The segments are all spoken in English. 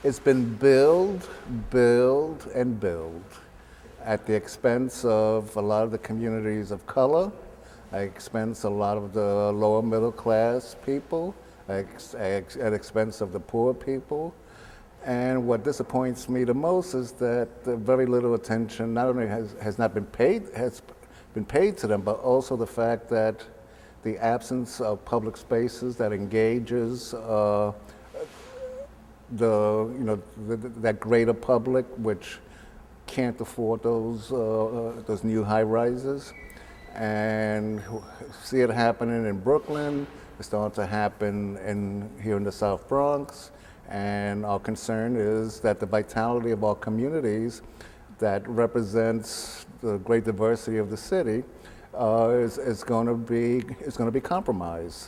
It's been build, and build at the expense of a lot of the communities of color, at the expense of a lot of the lower middle class people, at expense of the poor people. And what disappoints me the most is that very little attention not only has not been paid, has been paid to them, but also the fact that the absence of public spaces that engages that greater public which can't afford those new high rises, and see it happening in Brooklyn. It's starting to happen here in the South Bronx, and our concern is that the vitality of our communities that represents the great diversity of the city is going to be compromised.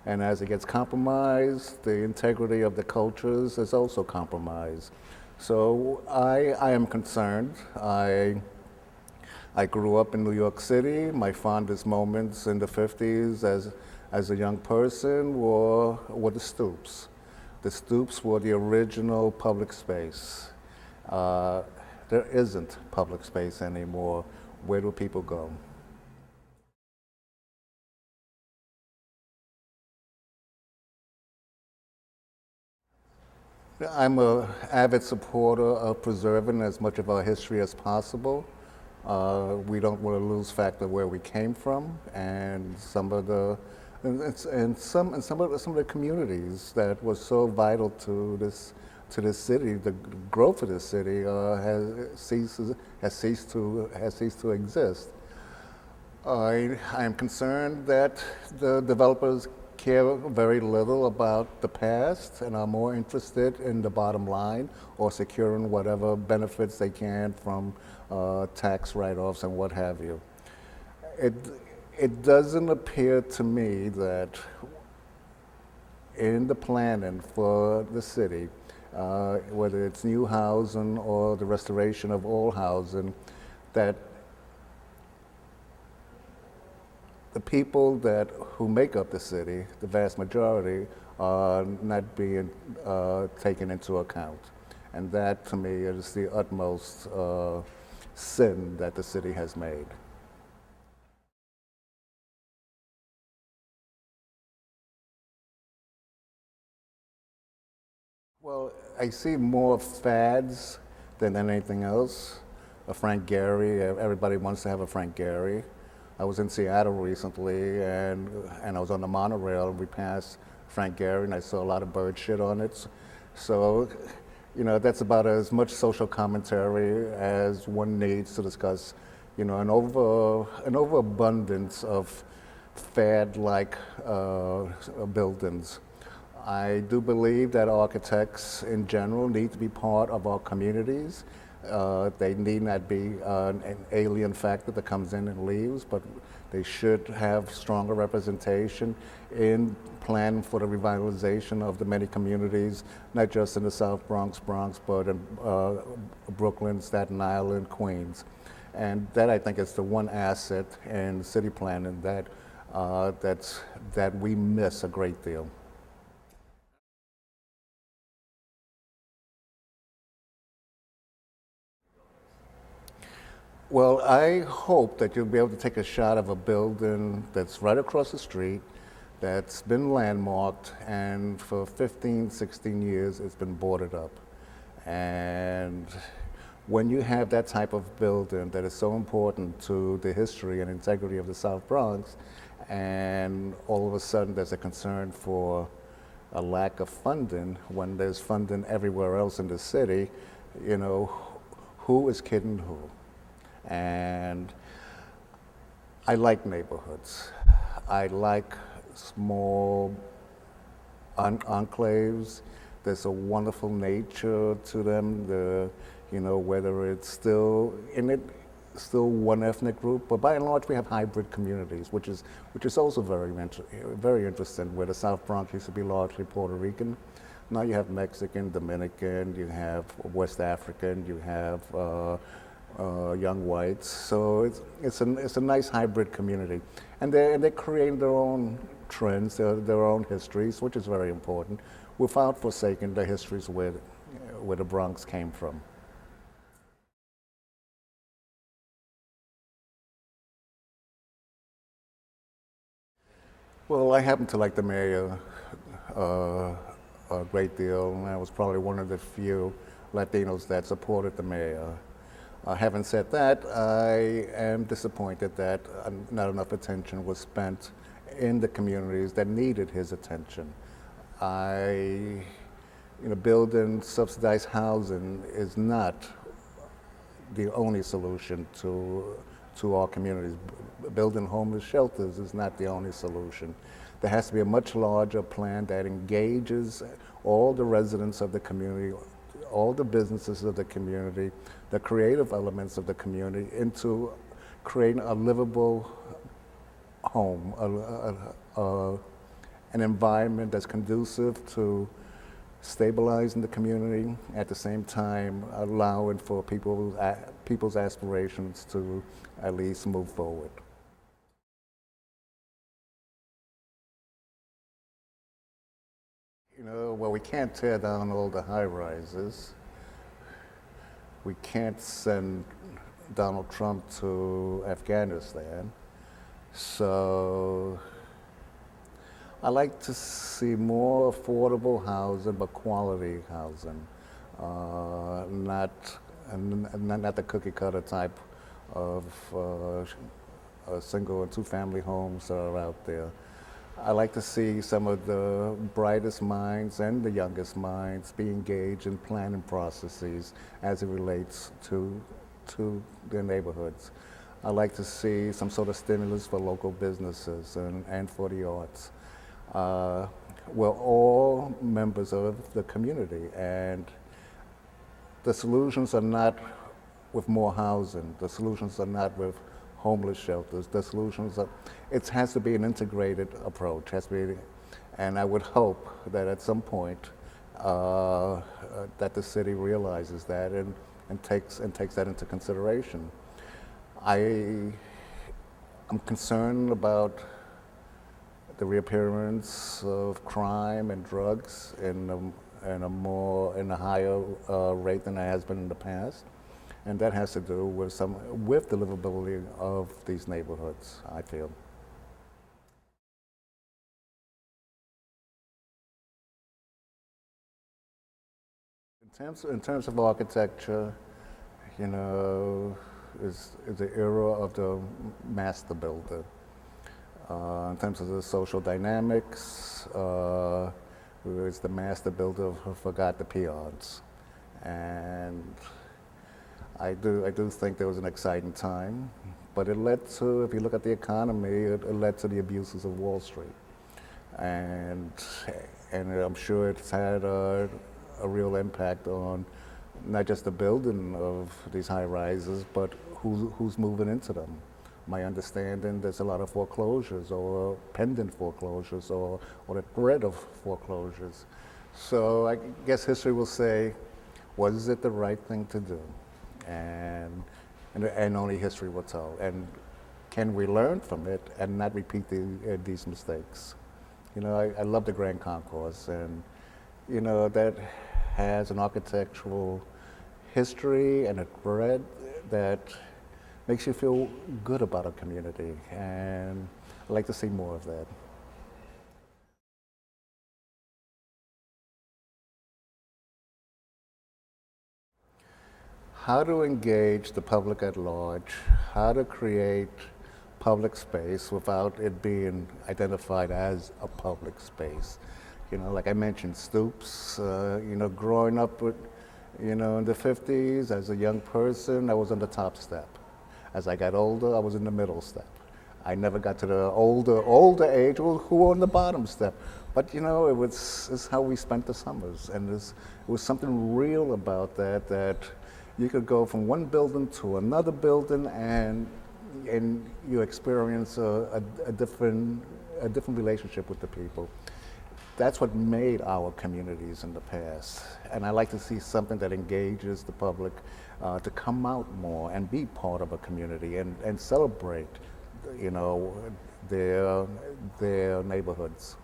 And as it gets compromised, the integrity of the cultures is also compromised. So I am concerned. I grew up in New York City. My fondest moments in the 50s as a young person were the stoops. The stoops were the original public space. There isn't public space anymore. Where do people go? I'm an avid supporter of preserving as much of our history as possible. We don't want to lose fact of where we came from, and some of the communities that were so vital to this city. The growth of this city has ceased to exist. I am concerned that the developers care very little about the past and are more interested in the bottom line or securing whatever benefits they can from tax write-offs and what have you. It doesn't appear to me that in the planning for the city, whether it's new housing or the restoration of old housing, that the people who make up the city, the vast majority, are not being taken into account. And that, to me, is the utmost sin that the city has made. Well, I see more fads than anything else. A Frank Gehry, everybody wants to have a Frank Gehry. I was in Seattle recently, and I was on the monorail, and we passed Frank Gehry, and I saw a lot of bird shit on it. So, that's about as much social commentary as one needs to discuss, an overabundance of fad-like buildings. I do believe that architects in general need to be part of our communities. They need not be an alien factor that comes in and leaves, but they should have stronger representation in planning for the revitalization of the many communities, not just in the South Bronx, but in Brooklyn, Staten Island, Queens. And that, I think, is the one asset in city planning that we miss a great deal. Well, I hope that you'll be able to take a shot of a building that's right across the street, that's been landmarked, and for 15, 16 years it's been boarded up. And when you have that type of building that is so important to the history and integrity of the South Bronx, and all of a sudden there's a concern for a lack of funding when there's funding everywhere else in the city, who is kidding who? And I like neighborhoods. I like small enclaves. There's a wonderful nature to them. Whether it's still one ethnic group, but by and large we have hybrid communities, which is also very interesting. Where the South Bronx used to be largely Puerto Rican, now you have Mexican, Dominican, you have West African, you have young whites. So it's a nice hybrid community, and they're creating their own trends, their own histories, which is very important, without forsaking the histories where the Bronx came from. Well, I happen to like the mayor uh, a great deal, and I was probably one of the few Latinos that supported the mayor. Having said that, I am disappointed that not enough attention was spent in the communities that needed his attention. Building subsidized housing is not the only solution to our communities. Building homeless shelters is not the only solution. There has to be a much larger plan that engages all the residents of the community, all the businesses of the community, the creative elements of the community into creating a livable home, an environment that's conducive to stabilizing the community, at the same time allowing for people's aspirations to at least move forward. Well, we can't tear down all the high rises. We can't send Donald Trump to Afghanistan. So I like to see more affordable housing, but quality housing, not the cookie cutter type of single and two family homes that are out there. I like to see some of the brightest minds and the youngest minds be engaged in planning processes as it relates to their neighborhoods. I like to see some sort of stimulus for local businesses and for the arts. We're all members of the community, and the solutions are not with more housing. The solutions are not with homeless shelters. The solutions are, it has to be an integrated approach. And I would hope that at some point that the city realizes that and takes that into consideration. I'm concerned about the reappearance of crime and drugs in a higher rate than it has been in the past. And that has to do with the livability of these neighborhoods, I feel. In terms of architecture, is the era of the master builder. In terms of the social dynamics, it's the master builder who forgot the peons. And I do think there was an exciting time, but it led to, if you look at the economy, it led to the abuses of Wall Street. And I'm sure it's had a real impact on not just the building of these high rises, but who's moving into them. My understanding, there's a lot of foreclosures or pending foreclosures or the threat of foreclosures. So I guess history will say, was it the right thing to do? And only history will tell. And can we learn from it and not repeat these mistakes? I love the Grand Concourse, and that has an architectural history and a thread that makes you feel good about a community, and I'd like to see more of that. How to engage the public at large, how to create public space without it being identified as a public space. Like I mentioned, stoops, growing up with, in the 50s as a young person, I was on the top step. As I got older, I was in the middle step. I never got to the older age who were on the bottom step. But it's how we spent the summers, and it was something real about that you could go from one building to another building, and you experience a different relationship with the people. That's what made our communities in the past. And I like to see something that engages the public to come out more and be part of a community and celebrate, their neighborhoods.